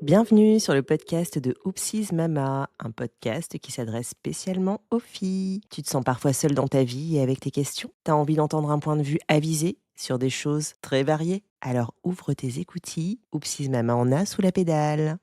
Bienvenue sur le podcast de Oupsies Mama, un podcast qui s'adresse spécialement aux filles. Tu te sens parfois seule dans ta vie et avec tes questions? T'as envie d'entendre un point de vue avisé sur des choses très variées? Alors ouvre tes écoutilles, Oupsies Mama en a sous la pédale.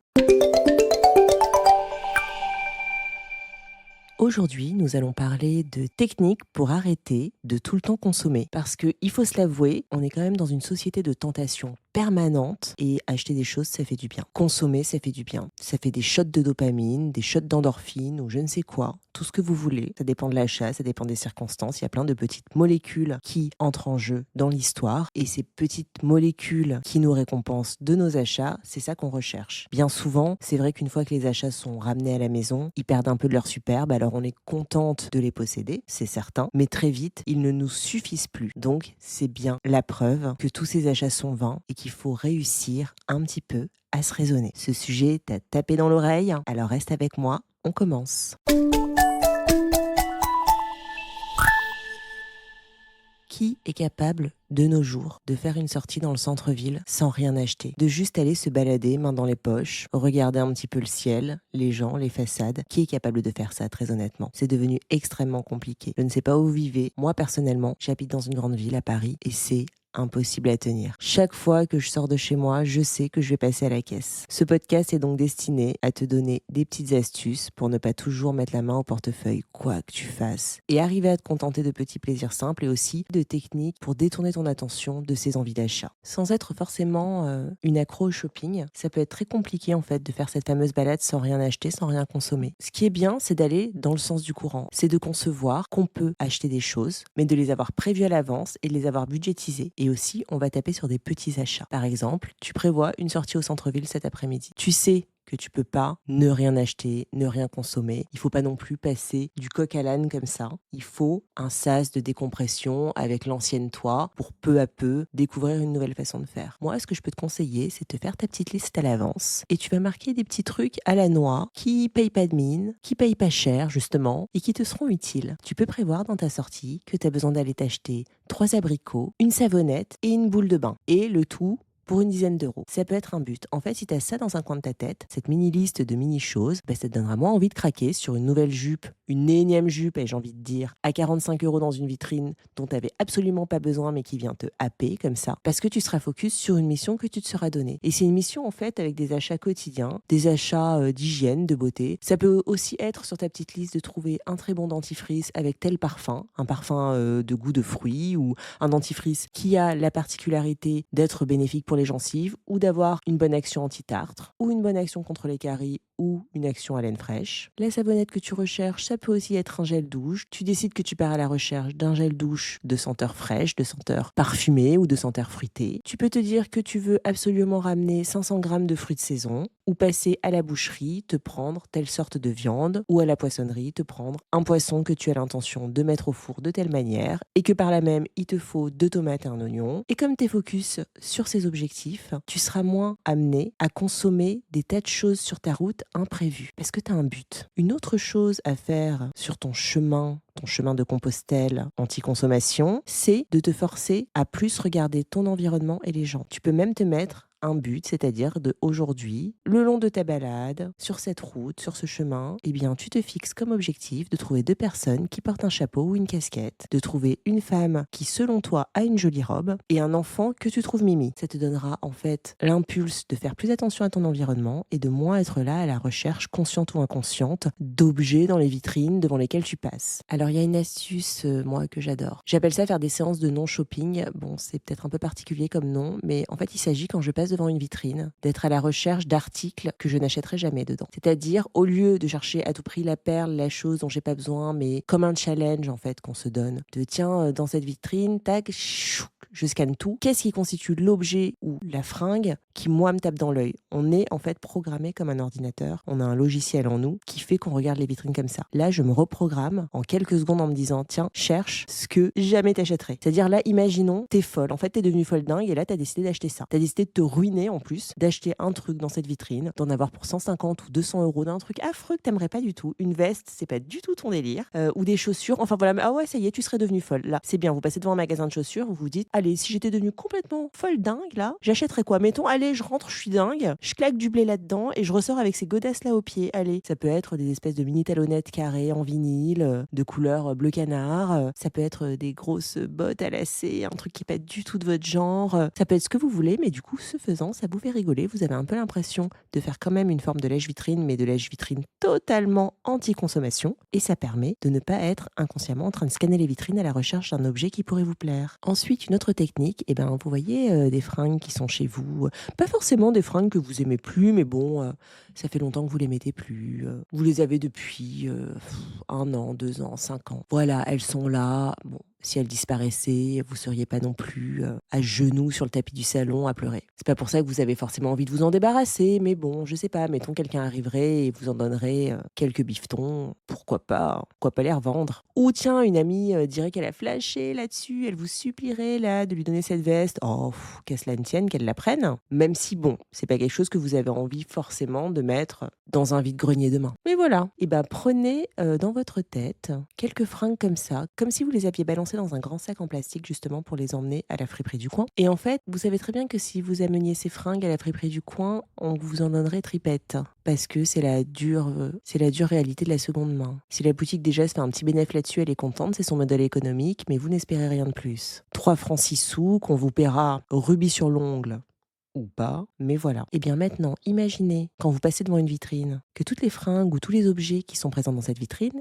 Aujourd'hui, nous allons parler de techniques pour arrêter de tout le temps consommer. Parce qu'il faut se l'avouer, on est quand même dans une société de tentation permanente et acheter des choses, ça fait du bien. Consommer, ça fait du bien. Ça fait des shots de dopamine, des shots d'endorphine ou je ne sais quoi, tout ce que vous voulez. Ça dépend de l'achat, ça dépend des circonstances. Il y a plein de petites molécules qui entrent en jeu dans l'histoire et ces petites molécules qui nous récompensent de nos achats, c'est ça qu'on recherche. Bien souvent, c'est vrai qu'une fois que les achats sont ramenés à la maison, ils perdent un peu de leur superbe, alors on est contente de les posséder, c'est certain, mais très vite, ils ne nous suffisent plus. Donc, c'est bien la preuve que tous ces achats sont vains et qu'il faut réussir un petit peu à se raisonner. Ce sujet t'a tapé dans l'oreille, alors reste avec moi, on commence. Qui est capable, de nos jours, de faire une sortie dans le centre-ville sans rien acheter? De juste aller se balader, main dans les poches, regarder un petit peu le ciel, les gens, les façades. Qui est capable de faire ça, très honnêtement? C'est devenu extrêmement compliqué. Je ne sais pas où vous vivez. Moi, personnellement, j'habite dans une grande ville, à Paris, et c'est impossible à tenir. Chaque fois que je sors de chez moi, je sais que je vais passer à la caisse. Ce podcast est donc destiné à te donner des petites astuces pour ne pas toujours mettre la main au portefeuille, quoi que tu fasses, et arriver à te contenter de petits plaisirs simples et aussi de techniques pour détourner ton attention de ces envies d'achat. Sans être forcément une accro au shopping, ça peut être très compliqué en fait de faire cette fameuse balade sans rien acheter, sans rien consommer. Ce qui est bien, c'est d'aller dans le sens du courant. C'est de concevoir qu'on peut acheter des choses, mais de les avoir prévues à l'avance et de les avoir budgétisées. Et aussi, on va taper sur des petits achats. Par exemple, tu prévois une sortie au centre-ville cet après-midi. Tu sais que tu peux pas ne rien acheter, ne rien consommer. Il faut pas non plus passer du coq à l'âne comme ça. Il faut un sas de décompression avec l'ancienne toi pour peu à peu découvrir une nouvelle façon de faire. Moi, ce que je peux te conseiller, c'est de te faire ta petite liste à l'avance et tu vas marquer des petits trucs à la noix qui payent pas de mine, qui payent pas cher justement et qui te seront utiles. Tu peux prévoir dans ta sortie que tu as besoin d'aller t'acheter 3 abricots, une savonnette et une boule de bain. Et le tout pour une dizaine d'euros. Ça peut être un but. En fait, si tu as ça dans un coin de ta tête, cette mini-liste de mini-choses, ça te donnera moins envie de craquer sur une nouvelle jupe, une énième jupe, et j'ai envie de dire, à 45 € dans une vitrine dont tu n'avais absolument pas besoin, mais qui vient te happer comme ça, parce que tu seras focus sur une mission que tu te seras donnée. Et c'est une mission, en fait, avec des achats quotidiens, des achats d'hygiène, de beauté. Ça peut aussi être sur ta petite liste de trouver un très bon dentifrice avec tel parfum, un parfum de goût de fruits, ou un dentifrice qui a la particularité d'être bénéfique pour les gencives, ou d'avoir une bonne action anti-tartre, ou une bonne action contre les caries, ou une action haleine fraîche. La savonnette que tu recherches, ça peut aussi être un gel douche. Tu décides que tu pars à la recherche d'un gel douche de senteur fraîche, de senteur parfumée ou de senteur fruitée. Tu peux te dire que tu veux absolument ramener 500 grammes de fruits de saison, ou passer à la boucherie, te prendre telle sorte de viande, ou à la poissonnerie, te prendre un poisson que tu as l'intention de mettre au four de telle manière, et que par là même, il te faut 2 tomates et un oignon. Et comme tu es focus sur ces objectifs, tu seras moins amené à consommer des tas de choses sur ta route imprévues, parce que tu as un but. Une autre chose à faire sur ton chemin de Compostelle anti-consommation, c'est de te forcer à plus regarder ton environnement et les gens. Tu peux même te mettre un but, c'est-à-dire de aujourd'hui, le long de ta balade, sur cette route, sur ce chemin, eh bien, tu te fixes comme objectif de trouver 2 personnes qui portent un chapeau ou une casquette, de trouver une femme qui, selon toi, a une jolie robe et un enfant que tu trouves mimi. Ça te donnera en fait l'impulse de faire plus attention à ton environnement et de moins être là à la recherche, consciente ou inconsciente, d'objets dans les vitrines devant lesquels tu passes. Alors, il y a une astuce, moi, que j'adore. J'appelle ça faire des séances de non-shopping. Bon, c'est peut-être un peu particulier comme nom, mais en fait, il s'agit, quand je passe devant une vitrine, d'être à la recherche d'articles que je n'achèterai jamais dedans. C'est-à-dire, au lieu de chercher à tout prix la perle, la chose dont j'ai pas besoin, mais comme un challenge, en fait, qu'on se donne, de tiens, dans cette vitrine, tac, chou, je scanne tout. Qu'est-ce qui constitue l'objet ou la fringue qui, moi, me tape dans l'œil? On est, en fait, programmé comme un ordinateur. On a un logiciel en nous qui fait qu'on regarde les vitrines comme ça. Là, je me reprogramme en quelques secondes en me disant, tiens, cherche ce que jamais t'achèterais. C'est-à-dire, là, imaginons, t'es folle. En fait, t'es devenue folle dingue et là, t'as décidé d'acheter ça. T'as décidé de te ruiner en plus d'acheter un truc dans cette vitrine, d'en avoir pour 150 ou 200 euros d'un truc affreux que t'aimerais pas du tout. Une veste, c'est pas du tout ton délire. Ou des chaussures. Enfin voilà, ah ouais, ça y est, tu serais devenue folle. Là, c'est bien, vous passez devant un magasin de chaussures, vous vous dites, allez, si j'étais devenue complètement folle dingue, là, j'achèterais quoi? Mettons, allez, je rentre, je suis dingue, je claque du blé là-dedans et je ressors avec ces godasses là au pied. Allez, ça peut être des espèces de mini talonnettes carrées en vinyle, de couleur bleu canard. Ça peut être des grosses bottes à lacets, un truc qui n'est pas du tout de votre genre. Ça peut être ce que vous voulez, mais du coup, ce faisant, ça vous fait rigoler. Vous avez un peu l'impression de faire quand même une forme de lèche-vitrine, mais de lèche-vitrine totalement anti-consommation. Et ça permet de ne pas être inconsciemment en train de scanner les vitrines à la recherche d'un objet qui pourrait vous plaire. Ensuite, une autre technique, vous voyez des fringues qui sont chez vous. Pas forcément des fringues que vous aimez plus, mais bon, ça fait longtemps que vous les mettez plus. Vous les avez depuis 1 an, 2 ans, 5 ans. Voilà, elles sont là. Bon, si elles disparaissaient, vous seriez pas non plus à genoux sur le tapis du salon à pleurer. C'est pas pour ça que vous avez forcément envie de vous en débarrasser, mais bon, je sais pas, mettons quelqu'un arriverait et vous en donnerait quelques bifetons, pourquoi pas les revendre. Ou tiens, une amie dirait qu'elle a flashé là-dessus, elle vous supplierait là de lui donner cette veste. Oh, qu'à cela ne tienne, qu'elle la prenne. Même si bon, c'est pas quelque chose que vous avez envie forcément de mettre dans un vide-grenier demain. Mais voilà, et prenez dans votre tête quelques fringues comme ça, comme si vous les aviez balancées dans un grand sac en plastique justement pour les emmener à la friperie du coin. Et en fait, vous savez très bien que si vous ameniez ces fringues à la friperie du coin, on vous en donnerait tripette. Parce que c'est la dure réalité de la seconde main. Si la boutique déjà se fait un petit bénéfice là-dessus, elle est contente, c'est son modèle économique, mais vous n'espérez rien de plus. 3 francs 6 sous qu'on vous paiera rubis sur l'ongle. Ou pas, mais voilà. Et bien maintenant, imaginez, quand vous passez devant une vitrine, que toutes les fringues ou tous les objets qui sont présents dans cette vitrine,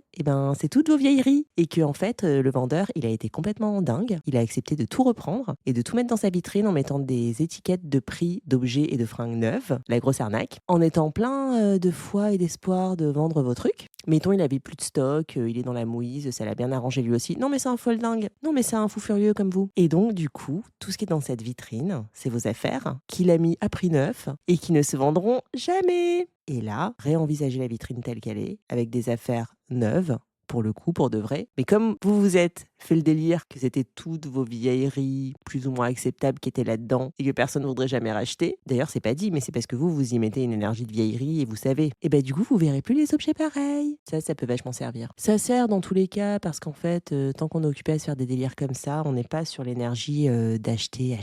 c'est toutes vos vieilleries. Et que en fait, le vendeur, il a été complètement dingue. Il a accepté de tout reprendre et de tout mettre dans sa vitrine en mettant des étiquettes de prix d'objets et de fringues neuves, la grosse arnaque, en étant plein de foi et d'espoir de vendre vos trucs. Mettons, il avait plus de stock, il est dans la mouise, ça l'a bien arrangé lui aussi. Non mais c'est un folle dingue. Non mais c'est un fou furieux comme vous. Et donc du coup, tout ce qui est dans cette vitrine, c'est vos affaires qu'il a mis à prix neuf et qui ne se vendront jamais. Et là, réenvisagez la vitrine telle qu'elle est, avec des affaires neuves, pour le coup, pour de vrai. Mais comme vous vous êtes fait le délire que c'était toutes vos vieilleries plus ou moins acceptables qui étaient là-dedans et que personne ne voudrait jamais racheter, d'ailleurs c'est pas dit, mais c'est parce que vous y mettez une énergie de vieillerie et vous savez. Et du coup, vous verrez plus les objets pareils. Ça peut vachement servir. Ça sert dans tous les cas parce qu'en fait, tant qu'on est occupé à se faire des délires comme ça, on n'est pas sur l'énergie d'acheter.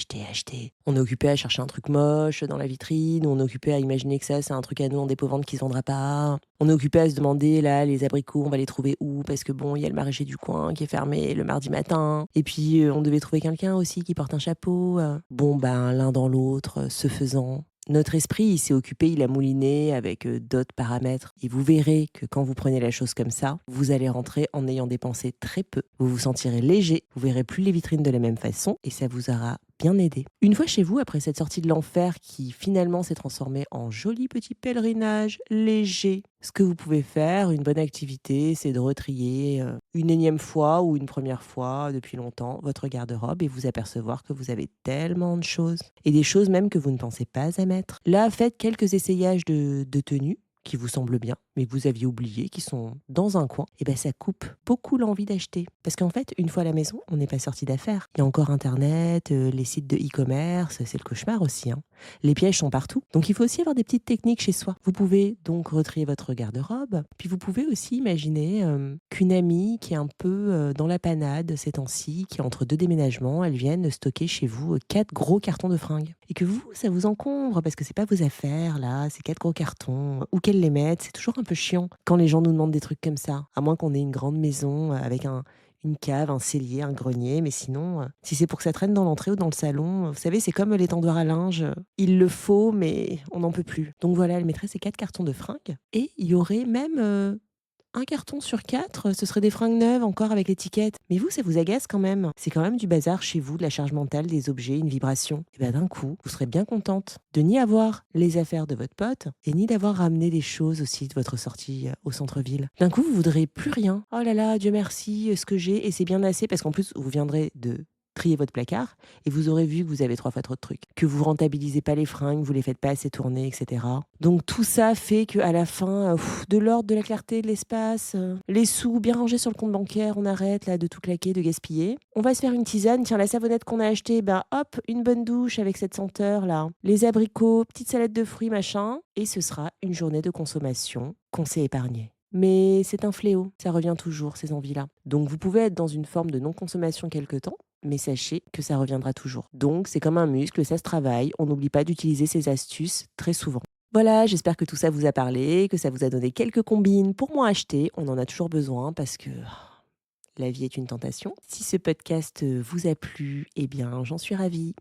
On est occupé à chercher un truc moche dans la vitrine, ou on est occupé à imaginer que ça, c'est un truc à nous en dépôt-vente qui se vendra pas. On est occupé à se demander, là, les abricots, on va les trouver où? Parce que bon, il y a le maraîcher du coin qui est fermé le mardi matin. Et puis, on devait trouver quelqu'un aussi qui porte un chapeau. L'un dans l'autre, ce faisant. Notre esprit, il s'est occupé, il a mouliné avec d'autres paramètres. Et vous verrez que quand vous prenez la chose comme ça, vous allez rentrer en ayant dépensé très peu. Vous vous sentirez léger, vous verrez plus les vitrines de la même façon et ça vous aura bien aidé. Une fois chez vous, après cette sortie de l'enfer qui finalement s'est transformée en joli petit pèlerinage léger, ce que vous pouvez faire, une bonne activité, c'est de retrier une énième fois ou une première fois depuis longtemps votre garde-robe et vous apercevoir que vous avez tellement de choses. Et des choses même que vous ne pensez pas à mettre. Là, faites quelques essayages de tenues qui vous semblent bien, mais que vous aviez oublié, qui sont dans un coin, et ça coupe beaucoup l'envie d'acheter. Parce qu'en fait, une fois à la maison, on n'est pas sorti d'affaires. Il y a encore Internet, les sites de e-commerce, c'est le cauchemar aussi. Les pièges sont partout. Donc il faut aussi avoir des petites techniques chez soi. Vous pouvez donc retrier votre garde-robe, puis vous pouvez aussi imaginer qu'une amie qui est un peu dans la panade ces temps-ci, qui est entre 2 déménagements, elle vienne stocker chez vous 4 gros cartons de fringues. Et que vous, ça vous encombre, parce que c'est pas vos affaires, là, ces 4 gros cartons, ou qu'elle les mette, c'est toujours un peu chiant quand les gens nous demandent des trucs comme ça. À moins qu'on ait une grande maison avec une cave, un cellier, un grenier, mais sinon, si c'est pour que ça traîne dans l'entrée ou dans le salon, vous savez, c'est comme les tendoirs à linge. Il le faut, mais on n'en peut plus. Donc voilà, elle mettrait ces 4 cartons de fringues. Et il y aurait même 1 carton sur 4, ce serait des fringues neuves encore avec l'étiquette. Mais vous, ça vous agace quand même. C'est quand même du bazar chez vous, de la charge mentale, des objets, une vibration. Et d'un coup, vous serez bien contente de ni avoir les affaires de votre pote et ni d'avoir ramené des choses aussi de votre sortie au centre-ville. D'un coup, vous voudrez plus rien. Oh là là, Dieu merci, ce que j'ai, et c'est bien assez, parce qu'en plus, vous viendrez de triez votre placard et vous aurez vu que vous avez 3 fois trop de trucs, que vous rentabilisez pas les fringues, vous les faites pas assez tourner, etc. Donc tout ça fait qu'à la fin, de l'ordre, de la clarté, de l'espace, les sous bien rangés sur le compte bancaire, on arrête là de tout claquer, de gaspiller. On va se faire une tisane, tiens la savonnette qu'on a achetée, hop, une bonne douche avec cette senteur là, les abricots, petite salade de fruits, machin, et ce sera une journée de consommation qu'on s'est épargnée. Mais c'est un fléau, ça revient toujours, ces envies-là. Donc vous pouvez être dans une forme de non-consommation quelque temps, mais sachez que ça reviendra toujours. Donc c'est comme un muscle, ça se travaille, on n'oublie pas d'utiliser ces astuces très souvent. Voilà, j'espère que tout ça vous a parlé, que ça vous a donné quelques combines pour moins acheter. On en a toujours besoin parce que la vie est une tentation. Si ce podcast vous a plu, eh bien j'en suis ravie.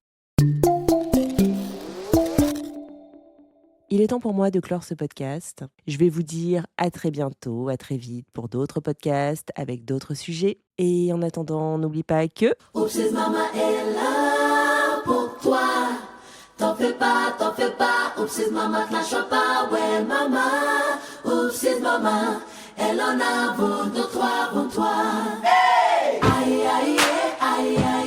Il est temps pour moi de clore ce podcast. Je vais vous dire à très bientôt, à très vite pour d'autres podcasts avec d'autres sujets. Et en attendant, n'oublie pas que... Oupsies maman est là pour toi. T'en fais pas. Oupsies maman te lâche pas. Ouais maman, oupsies maman, elle en a vaut de toi, pour toi. Hey! Aïe aïe aïe aïe.